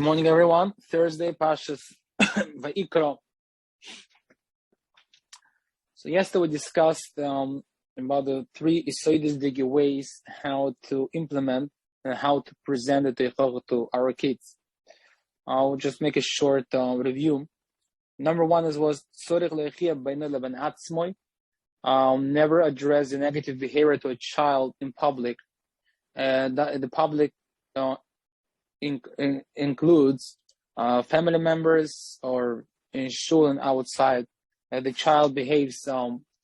Good morning, everyone. Thursday, Pashas Vayikra. So yesterday we discussed about the three Isoidisdige ways how to implement and how to present the Teichach to our kids. I'll just make a short review. Number one was Tzorich Leichia Beinei Leben Atzmoi. Never address the negative behavior to a child in public. The public includes family members or in shul and outside. The child behaves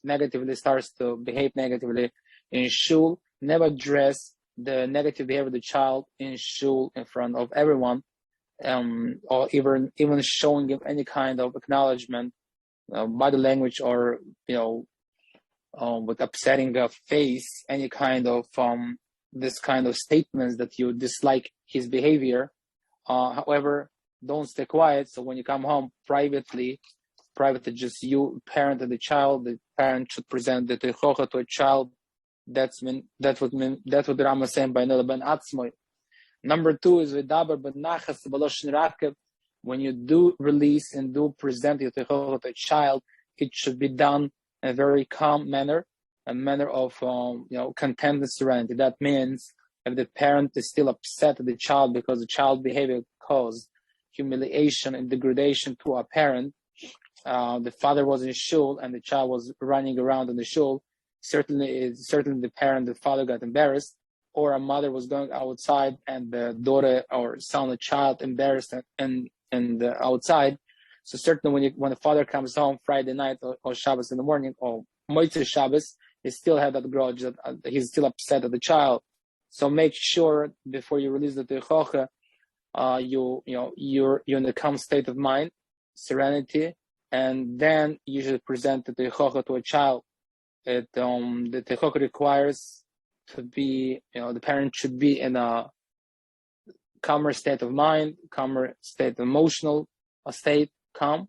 negatively, starts to behave negatively in shul. Never address the negative behavior of the child in shul in front of everyone, or even showing him any kind of acknowledgement, body language, or with upsetting face, any kind of this kind of statements that you dislike his behavior. However, don't stay quiet. So when you come home privately, just you, parent and the child, the parent should present the teichocha to a child. That's what the Rama is saying by Nela ben Atzmoy. Number two is v'daber b'nachas b'loshen rakev. When you do release and do present your teichocha to a child, it should be done in a very calm manner, a manner of content and serenity. That means if the parent is still upset at the child because the child behavior caused humiliation and degradation to a parent, the father was in shul and the child was running around in the shul, certainly the father got embarrassed, or a mother was going outside and the daughter or son or child embarrassed and outside. So certainly when the father comes home Friday night or Shabbos in the morning or Motzei Shabbos, he still had that grudge, that he's still upset at the child. So make sure before you release the teichocha, you're in a calm state of mind, serenity, and then you should present the teichocha to a child. The teichocha requires to be, the parent should be in a calmer state of mind, calmer state, emotional state, calm,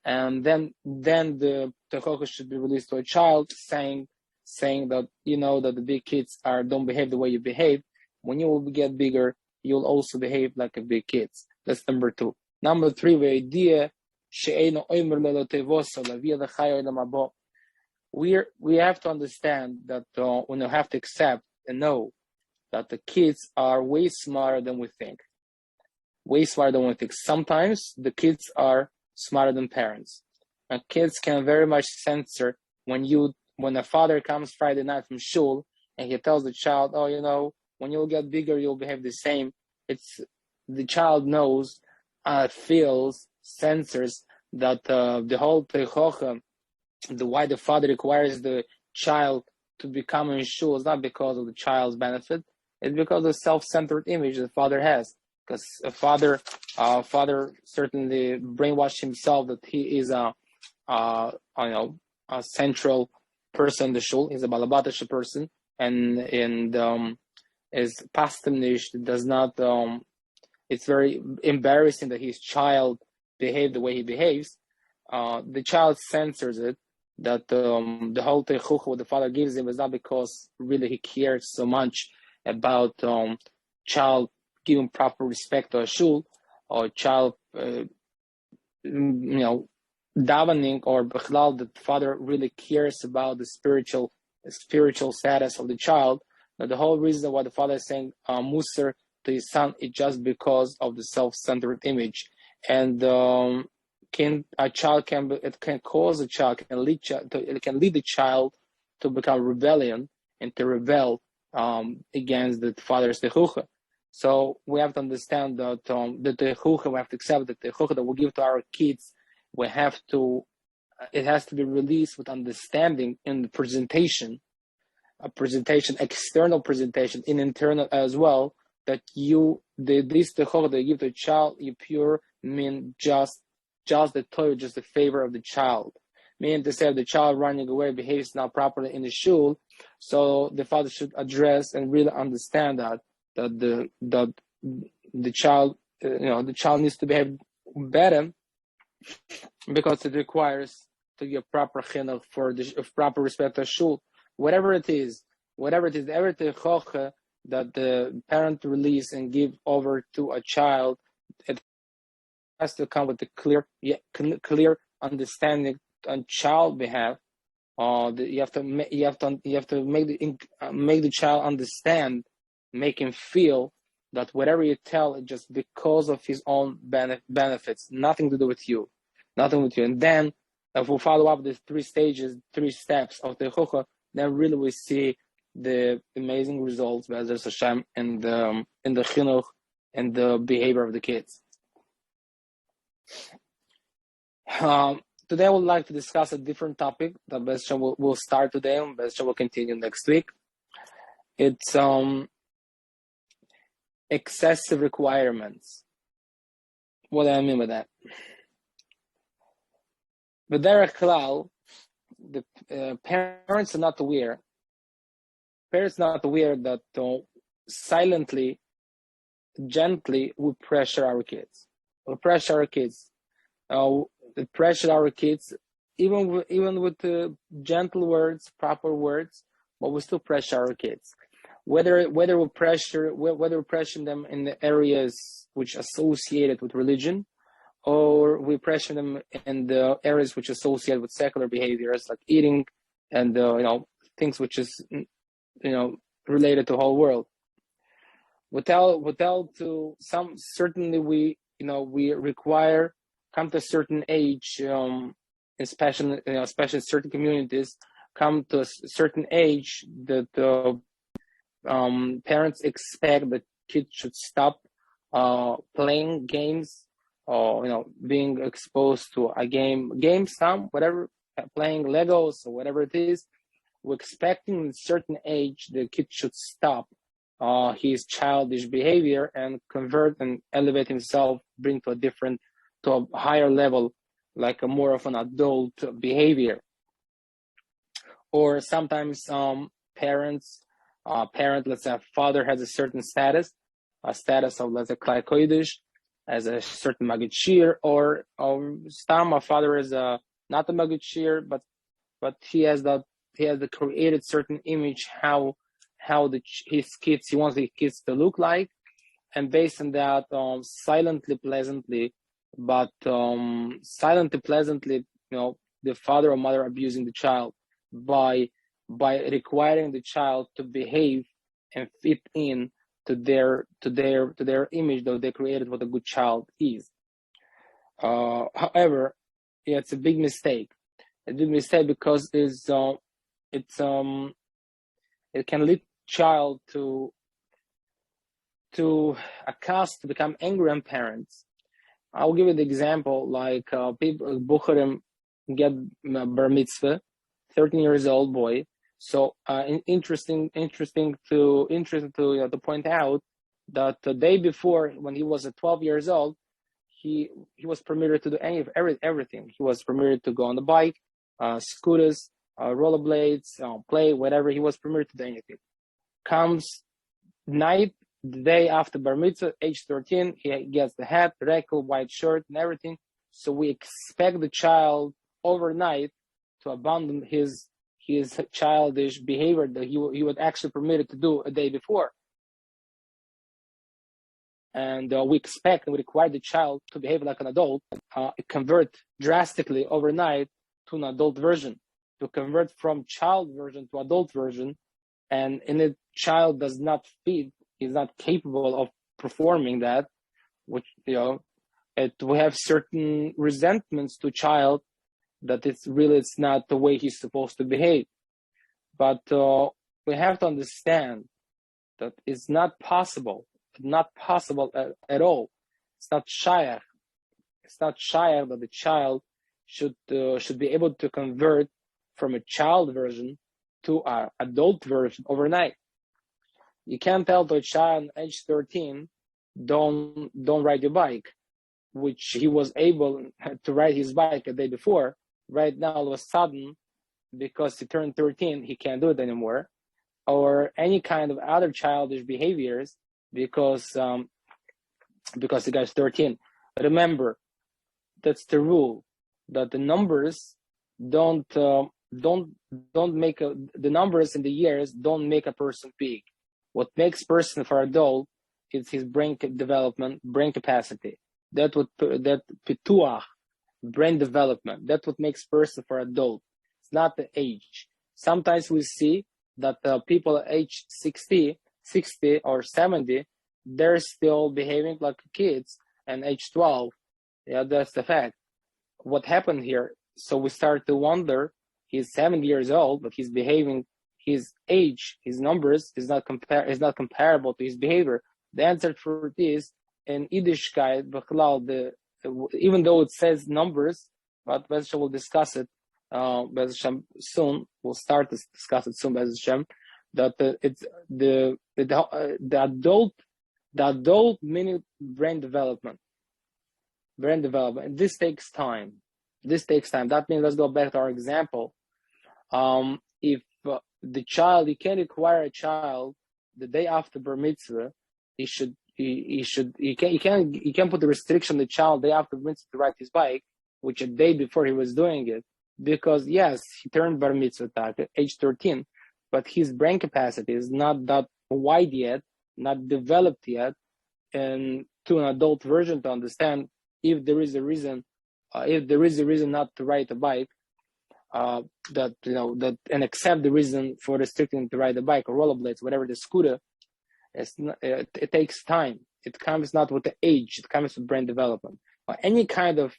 and then the teichocha should be released to a child, saying that that the big kids don't behave the way you behave. When you will get bigger, you'll also behave like a big kids. That's number two. Number three, we have to understand that we have to accept and know that the kids are way smarter than we think. Way smarter than we think. Sometimes the kids are smarter than parents. And kids can very much censor when a father comes Friday night from shul and he tells the child, when you'll get bigger, you'll behave the same. The child knows, feels, censors that the whole teichocha, why the father requires the child to become in shul is not because of the child's benefit. It's because of the self-centered image the father has. Because a father certainly brainwashed himself that he is a central person in the shul. He's a balabatish person, and is pastimnish, does not. It's very embarrassing that his child behaved the way he behaves. The child censors it. That the whole teichucha what the father gives him is not because really he cares so much about child giving proper respect to a shul, or child davening, or bichlal, the father really cares about the spiritual status of the child. Now, the whole reason why the father is saying musar to his son is just because of the self-centered image, and it can lead the child to become rebellion and to rebel against the father's teichucha. So we have to understand that the teichucha, we have to accept the teichucha that we give to our kids. It has to be released with understanding in the presentation, external presentation, in internal as well. That this teichucha that you give to a child, you pure mean just the Torah, just the favor of the child. Meaning to say, if the child running away behaves not properly in the shul, so the father should address and really understand that the child, the child needs to behave better, because it requires to give proper chinuch for the proper respect to shul. Whatever it is, every teichocha that the parent release and give over to a child It has to come with a clear understanding on child behalf. You have to make the child understand, make him feel that whatever you tell is just because of his own benefits, nothing to do with you, And then if we follow up the 3 steps of the Chucha, then really we see the amazing results, Be'ezus Hashem, in the Chinuch and the behavior of the kids. Today I would like to discuss a different topic that Be'ezus Hashem will start today, and Be'ezus Hashem will continue next week. It's excessive requirements. What do I mean by that? B'derech klal, the parents are not aware. Parents are not aware that silently, gently, we pressure our kids. We pressure our kids. Even with the gentle words, proper words, but we still pressure our kids. Whether we pressure them in the areas which are associated with religion, or we pressure them in the areas which are associated with secular behaviors like eating and things which is related to the whole world. Certainly we require, come to a certain age, especially in certain communities, come to a certain age that parents expect that kids should stop playing games, or being exposed to a game, whatever, playing Legos or whatever it is. We're expecting at a certain age the kid should stop his childish behavior and convert and elevate himself, bring to a higher level, like a more of an adult behavior. Or sometimes let's say a father has a certain status of, let's say, Klai Kodesh, as a certain Magid Shir, or Stam, a father is not a Magid Shir, but he has the created certain image how he wants his kids to look like, and based on that, silently, pleasantly, the father or mother abusing the child by requiring the child to behave and fit in to their image that they created what a good child is. However, it's a big mistake. Because it can lead child to become angry on parents. I'll give you the example, like people, Bucharim get bar mitzvah, 13 years old boy. So interesting to point out that the day before, when he was 12 years old, he was permitted to do everything. He was permitted to go on the bike, scooters, rollerblades, play, whatever. He was permitted to do anything. Comes night, the day after bar mitzvah, age 13, he gets the hat, rekel, white shirt, and everything. So we expect the child overnight to abandon his childish behavior that he was actually permitted to do a day before. And we expect and we require the child to behave like an adult, convert drastically overnight to an adult version, to convert from child version to adult version. And in it, child does not fit, is not capable of performing that, which, we have certain resentments to child that it's not the way he's supposed to behave. But we have to understand that it's not possible at all. It's not shayach. It's not shayach that the child should be able to convert from a child version to an adult version overnight. You can't tell to a child at age 13, don't ride your bike, which he was able to ride his bike a day before. Right now, all of a sudden, because he turned 13, he can't do it anymore, or any kind of other childish behaviors because the guy's 13. But remember, that's the rule, that the numbers don't make the numbers in the years don't make a person big. What makes person for adult it's his brain development, brain capacity. That pituach, brain development. That's what makes person for adult. It's not the age. Sometimes we see that people at age 60 or 70, they're still behaving like kids, and age 12, yeah, that's the fact. What happened here? So we start to wonder, he's 70 years old, but he's behaving, his age, his numbers is not comparable to his behavior. The answer for this in Yiddishkeit, even though it says numbers, but Bez Hashem will discuss it Bez Hashem soon. We'll start to discuss it soon, Bez Hashem. That it's the adult mini brain development. This takes time. That means, let's go back to our example. If the child, you can't acquire a child the day after bar mitzvah, he can't put the restriction on the child day after bar mitzvah to ride his bike, which a day before he was doing it, because yes, he turned bar mitzvah at age 13, but his brain capacity is not that wide yet, not developed yet, and to an adult version to understand if there is a reason not to ride a bike, and accept the reason for restricting to ride a bike or rollerblades, whatever, the scooter. It takes time. It comes not with the age. It comes with brain development. Or any kind of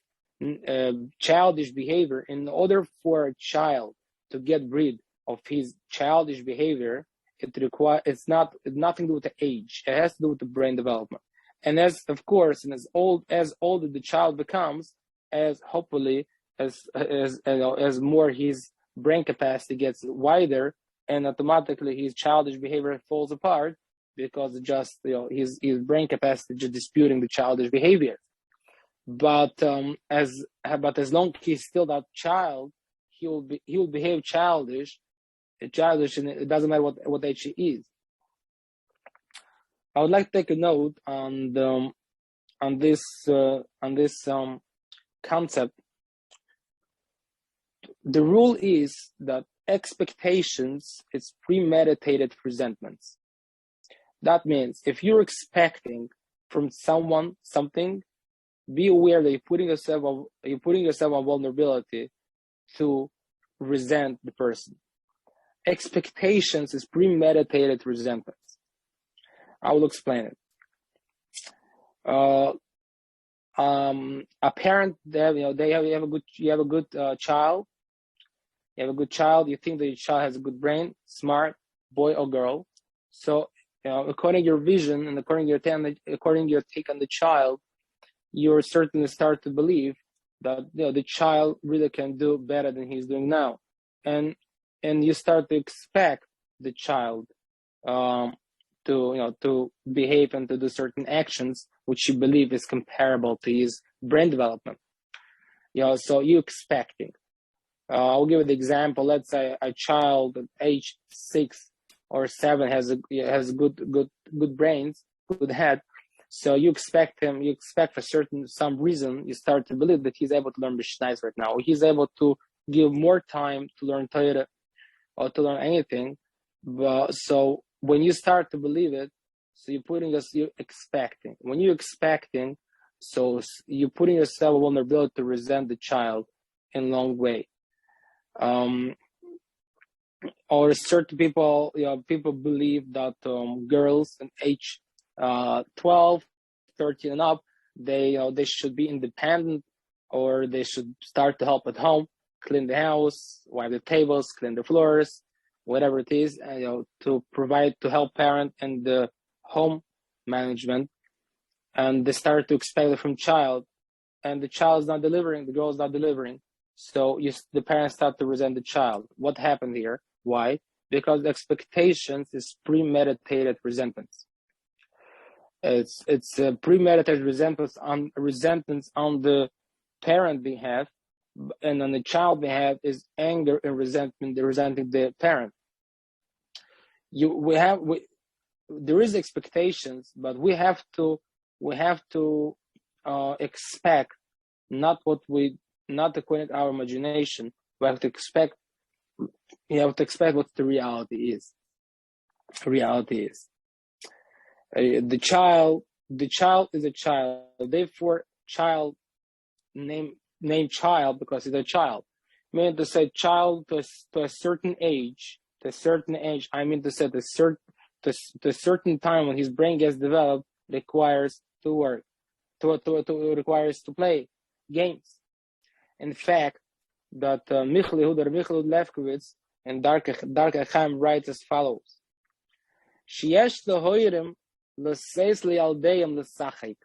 childish behavior, in order for a child to get rid of his childish behavior, it's nothing to do with the age. It has to do with the brain development. And as older the child becomes, as more his brain capacity gets wider, and automatically his childish behavior falls apart, because his brain capacity just disputing the childish behavior. But as long as he's still that child, he will behave childish, and it doesn't matter what age he is. I would like to take a note on this concept. The rule is that expectations is premeditated resentments. That means if you're expecting from someone something, be aware that you're putting yourself on vulnerability to resent the person. Expectations is premeditated resentments. I will explain it. A parent, you have a good child. You have a good child. You think that your child has a good brain, smart, boy or girl. So, according to your vision and according to your take on the child, you're certainly start to believe that the child really can do better than he's doing now, and you start to expect the child to behave and to do certain actions which you believe is comparable to his brain development. So you're expecting. I'll give you the example. Let's say a child at age 6 or 7 has good brains, good head. So you expect for some reason, you start to believe that he's able to learn Mishnais right now. He's able to give more time to learn Torah or to learn anything. So when you start to believe it, so you're expecting. When you're expecting, so you're putting yourself in vulnerability to resent the child in a long way. Or certain people, people believe that girls in age 12, 13 and up, they should be independent, or they should start to help at home, clean the house, wipe the tables, clean the floors, whatever it is, to help parent and the home management. And they start to expect it from child, and the child is not delivering, the girl is not delivering. So the parents start to resent the child. What happened here? Why? Because the expectations is premeditated resentments. It's premeditated resentments on the parent behalf, and on the child behalf is anger and resentment. They're resenting the parent. There is expectations, but we have to expect not according to our imagination. We have to expect. You have to expect what the reality is. The child is a child. Therefore, child name child because it's a child. Meaning to say child to a certain age. To a certain age, I mean to say the certain time when his brain gets developed requires to work, requires to play games. In fact, that Michal Lefkowitz and Dark Chaim writes as follows: Sheyesh lehoirim l'seis lialdeim l'sachik.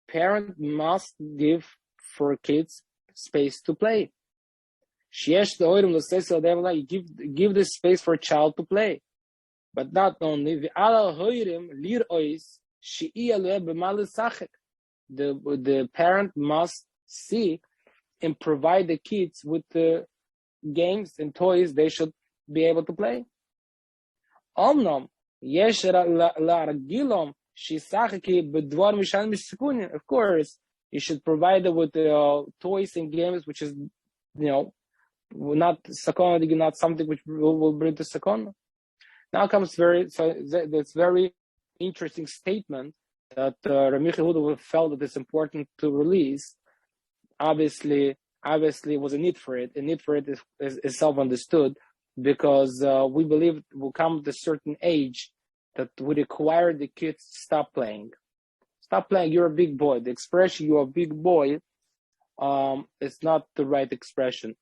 Parent must give for kids space to play. Sheyesh lehoirim l'seis lialdeim l'sachik. Give the space for a child to play. But not only v'ala hoirim lirois she'iyah le'b'ma l'sachik. The parent must see and provide the kids with the games and toys they should be able to play. Of course, you should provide them with toys and games, which is, not sakona, not something which will bring to sakona. Now comes that's very interesting statement that Rami Yehuda felt that it's important to release. Obviously was a need for it. A need for it is self-understood, because we believe it will come to a certain age that we require the kids to stop playing. Stop playing, you're a big boy. The expression you're a big boy is not the right expression.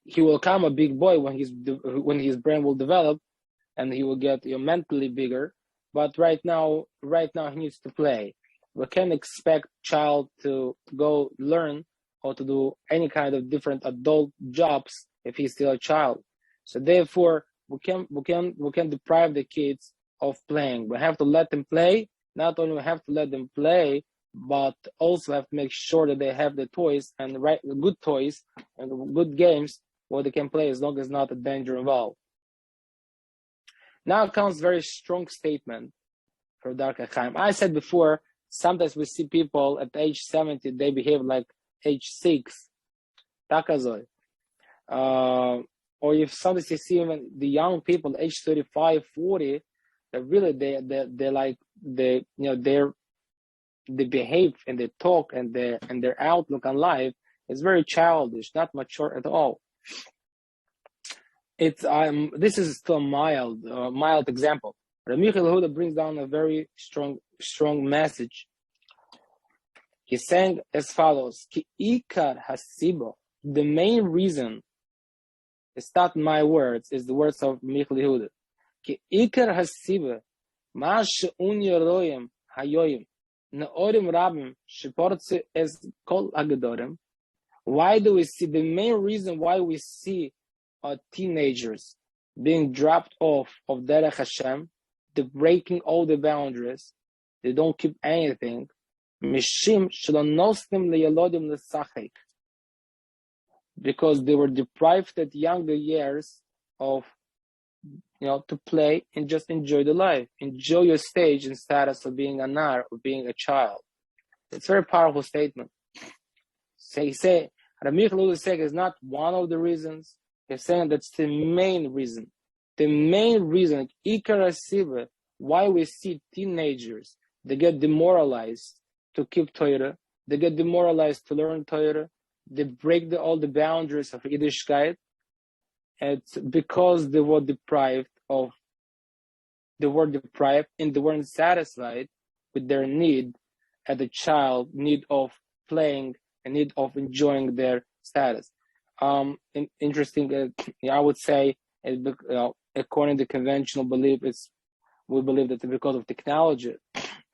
He will become a big boy when his brain will develop and he will get mentally bigger. But right now he needs to play. We can't expect child to go learn or to do any kind of different adult jobs if he's still a child. So therefore, we can deprive the kids of playing. We have to let them play. Not only we have to let them play, but also have to make sure that they have the toys and good toys and good games where they can play, as long as not a danger involved. Now comes very strong statement for Dark Chaim. I said before, sometimes we see people at age 70, they behave like age 6. Takazoy. Or if sometimes you see even the young people, age 35, 40, that really they behave and they talk and their outlook on life is very childish, not mature at all. This is still a mild example. Rami Yehuda brings down a very strong message. He's saying as follows: Ki ikar hasibo. The main reason, it's not my words, it's the words of Michal Yehuda. Ki ikar hasibo, ma she'un yoroyim hayoyim, ne'orim rabim sheportze es kol agedorim. Why do we see, the main reason why we see teenagers being dropped off of Derech Hashem, they're breaking all the boundaries, they don't keep anything, because they were deprived at younger years of to play and just enjoy the life, enjoy your stage and status of being a nar, of being a child. It's a very powerful statement. So he say Rami Yehuda saying is not one of the reasons. He's saying that's the main reason. The main reason, why we see teenagers, they get demoralized to keep Torah, they get demoralized to learn Torah, they break all the boundaries of Yiddishkeit. It's because they were deprived and they weren't satisfied with their need as a child, need of playing and need of enjoying their status. Interesting, I would say, according to conventional belief, we believe that because of technology.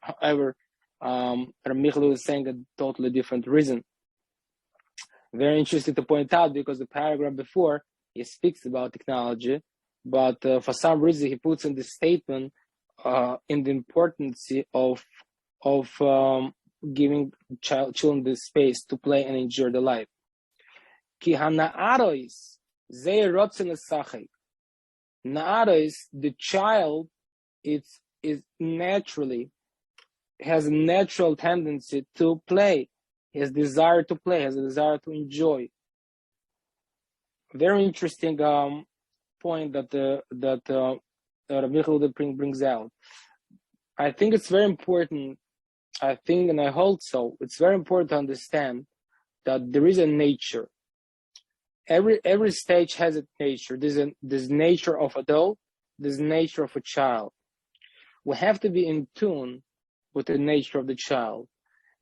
However, Rami Yehuda is saying a totally different reason. Very interesting to point out, because the paragraph before, he speaks about technology, but for some reason he puts in this statement in the importance of giving children the space to play and enjoy the life. Ki hana'arois zei rotzen esachek. Na'arois, the child, is naturally has a natural tendency to play. He has desire to play, has a desire to enjoy. Very interesting point that Rabbi Yehuda brings out. I think it's very important. I think, and I hold so. It's very important to understand that there is a nature. Every stage has a nature. There's nature of adult. There's nature of a child. We have to be in tune with the nature of the child.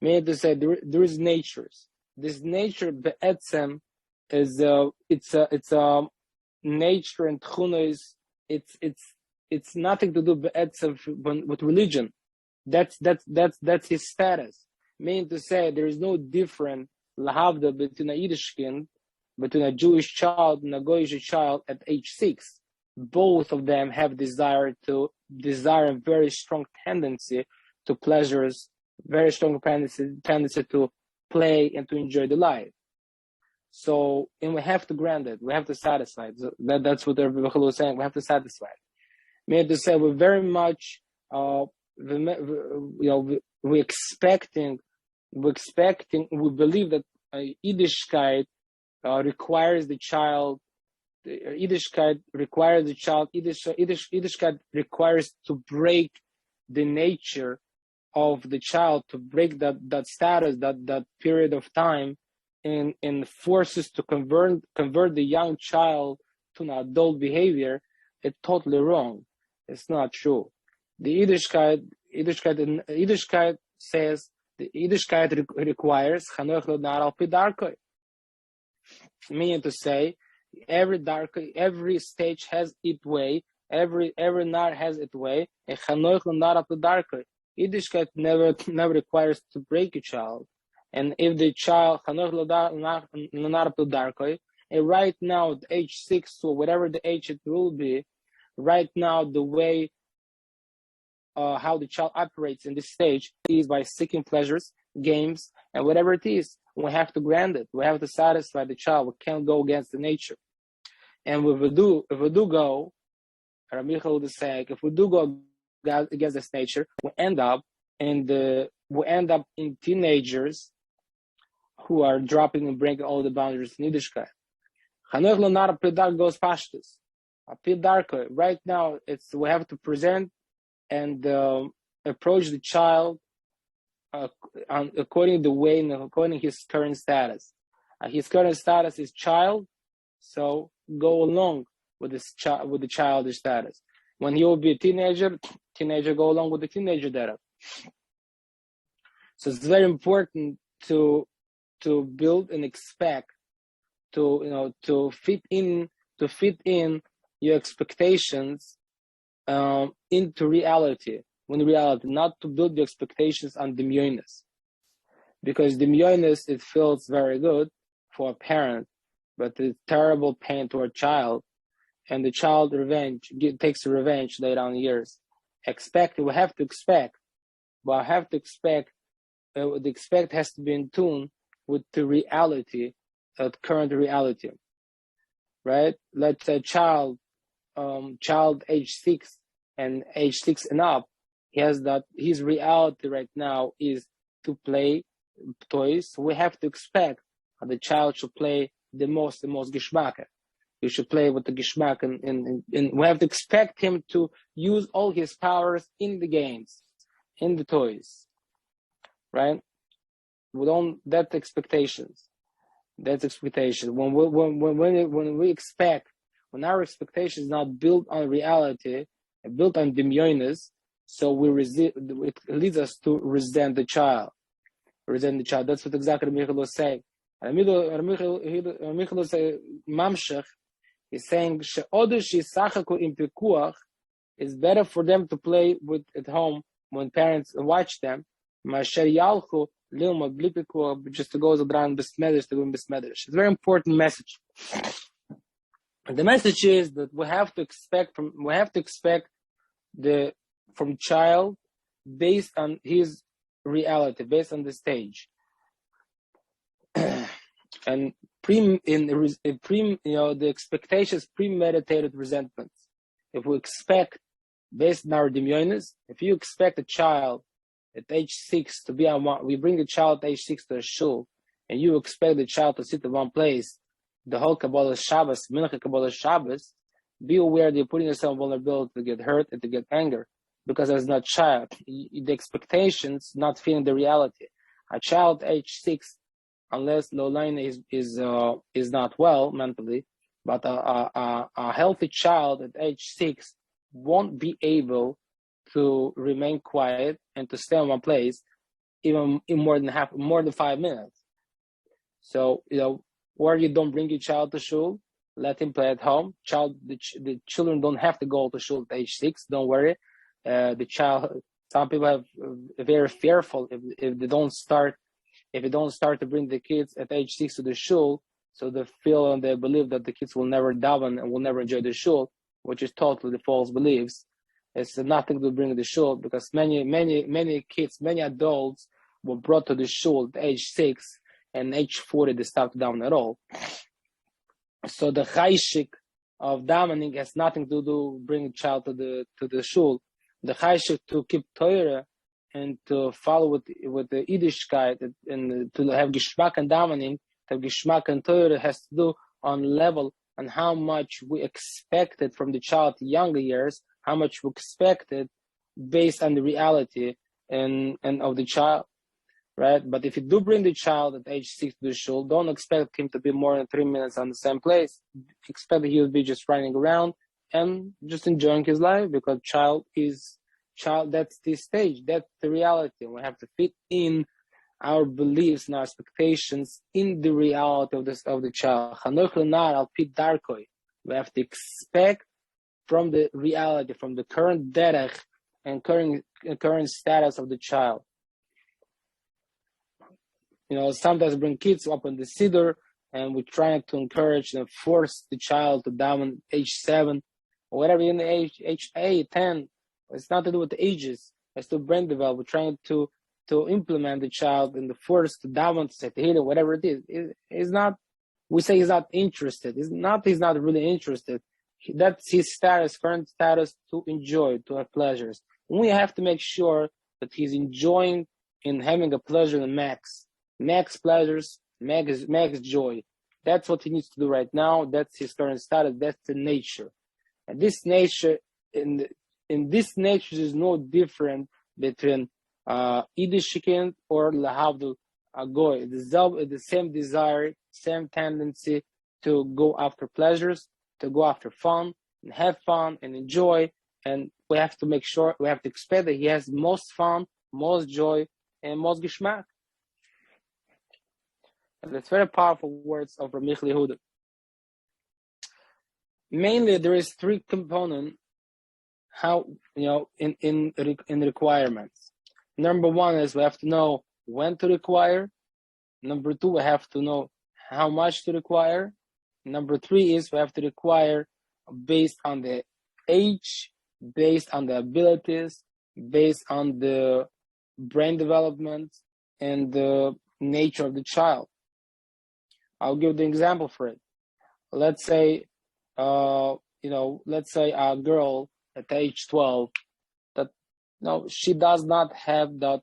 Meaning to say, there is natures. This nature be'etzem is it's a nature and tchuna is it's nothing to do be'etzem with religion. That's his status. Meaning to say, there is no different lahavda between a Yiddishkind, between a Jewish child and a Goyish child at age 6. Both of them have desire a very strong tendency to pleasures, very strong tendency to play and to enjoy the life. So, and we have to grant it. We have to satisfy it. So that's what Rabbi Yehuda was saying. We have to satisfy it. Meaning to say, we're very much, we believe that Yiddishkeit requires the child. Yiddishkeit requires to break the nature of the child, to break that status, that period of time, and forces to convert the young child to an adult behavior. It's totally wrong. It's not true. The Yiddishkeit says the Yiddishkeit requires Chinoch l'nar al pi darkoi. Meaning to say, every stage has its way, every nar has its way, and Chinoch l'nar al pi darkoi. Yiddishkeit never requires to break a child. And if the child Chinoch l'nar al pi darkoi, and right now at age 6 or whatever the age it will be, right now the way how the child operates in this stage is by seeking pleasures, games, and whatever it is. We have to grant it. We have to satisfy the child. We can't go against the nature. And if we do go, Rabbi Yehuda is saying, if we do go against this nature, we end up in teenagers who are dropping and breaking all the boundaries in Yiddishkeit. Chanoch l'nar pedark goes pashtus. Right now, we have to present and approach the child according to the way and according to his current status. His current status is child, so go along with with the childish status. When he will be a teenager go along with the teenager data. So it's very important to build and expect to fit in your expectations into reality. When reality, not to build your expectations on demyonis, because demyonis, it feels very good for a parent, but it's terrible pain to a child, and the child takes revenge later on in years. We have to expect, but the expect has to be in tune with the reality, current reality, right? Let's say child age 6 and age 6 and up, his reality right now is to play toys. We have to expect that the child should play the most geschmack. He should play with the geschmack, and we have to expect him to use all his powers in the games, in the toys, right? That's expectations. That's expectation. When we expect, when our expectation is not built on reality, built on demyonis, so it leads us to resent the child. That's what exactly Rabbi Yehuda was saying. Rabbi Yehuda was saying, Mamshech, he's saying, it's better for them to play at home when parents watch them, just to go around besmedrish, to go in besmedrish. It's a very important message. The message is that we have to expect from child based on his reality, based on the stage, and the expectations, premeditated resentments. If we expect based on our demyonis, if you expect a child at age 6 to be on one, we bring the child at age 6 to a shul, and you expect the child to sit in one place the whole Kabbalah Shabbos, Mincha Kabbalah Shabbos, be aware that you're putting yourself in vulnerability to get hurt and to get anger, because as not child, the expectations not feeling the reality. A child age 6, unless Lolaina is not well mentally, but a healthy child at age 6 won't be able to remain quiet and to stay in one place even in more than 5 minutes. So, or you don't bring your child to shul, let him play at home. The children don't have to go to shul at age 6. Don't worry. Some people have very fearful if they don't start to bring the kids at age 6 to the shul, so they feel and they believe that the kids will never daven and will never enjoy the shul, which is totally false beliefs. It's nothing to bring the shul, because many kids, many adults were brought to the shul at age 6, and age 40 they stopped davening at all. So the chayshik of davening has nothing to do bring a child to the shul. The chayshik to keep Torah and to follow with the Yiddishkeit and to have Geschmack and davening, to have Geschmack and Torah has to do on level and how much we expected from the child younger years, how much we expected based on the reality and of the child, right? But if you do bring the child at age 6 to the shul, don't expect him to be more than 3 minutes on the same place. Expect that he will be just running around and just enjoying his life, because child, that's the stage, that's the reality. We have to fit in our beliefs and our expectations in the reality of the child. We have to expect from the reality, from the current derech and current status of the child. Sometimes we bring kids up on the siddur, and we're trying to encourage and force the child to daven age 7, or whatever in the age 8, 10. It's not to do with the ages. It's to brain develop. We're trying to implement the child in the force to daven, to say tehillah, whatever it is. It's not. We say he's not interested. He's not really interested. That's his status, current status, to enjoy, to have pleasures. We have to make sure that he's enjoying and having a pleasure in max pleasures, max joy. That's what he needs to do right now. That's his current status. That's the nature. And this nature, in this nature, is no different between Yiddishkind or Lahavdul Agoy. The same desire, same tendency to go after pleasures, to go after fun, and have fun and enjoy. And we have to make sure, we have to expect that he has most fun, most joy, and most geschmack. And that's very powerful words of Rabbi Michal Yehuda. Mainly, there is 3 components in requirements. Number 1 is we have to know when to require. Number 2, we have to know how much to require. Number 3 is we have to require based on the age, based on the abilities, based on the brain development and the nature of the child. I'll give the example for it. Let's say, let's say a girl at age 12 that she does not have that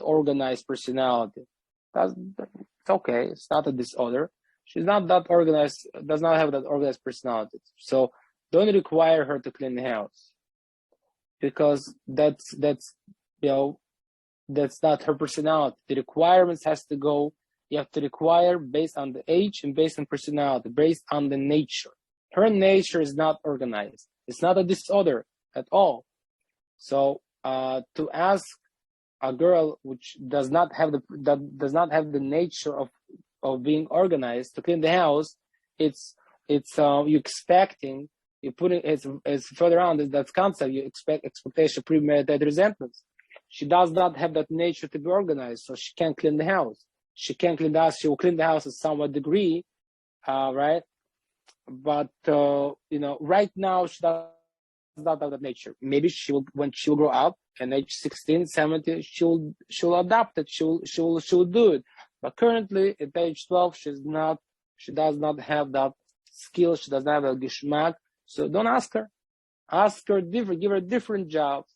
organized personality. It's okay. It's not a disorder. She's not that organized. Does not have that organized personality. So don't require her to clean the house, because that's not her personality. The requirements has to go. You have to require based on the age and based on personality, based on the nature. Her nature is not organized. It's not a disorder at all. So to ask a girl which does not have the nature of being organized to clean the house, it's you expecting, you put it as further on that concept, you expect expectation, premeditated resentments. She does not have that nature to be organized, so she can't clean the house. She can't clean the house. She will clean the house to somewhat degree, right? But right now she does not have that nature. Maybe when she will grow up, and age 16, 17, she'll adapt it. She'll do it. But currently at age 12, she does not have that skill. She does not have a geschmack. So don't ask her. Ask her different. Give her different jobs.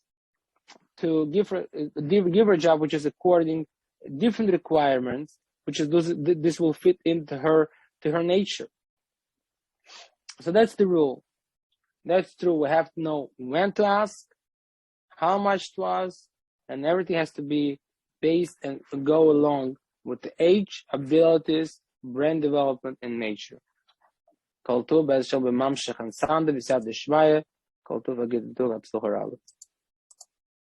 To give her a job which is according different requirements, which is this will fit into her nature. So that's the rule. That's true. We have to know when to ask, how much to ask, and everything has to be based and go along with the age, abilities, brain development, and nature. Kol tov, Be'ez Shem B'mamshech and Sande, B'siyad D'Shmaya, Kol tov, V'gid D'Tov, Ha'B'sluch HaRabba.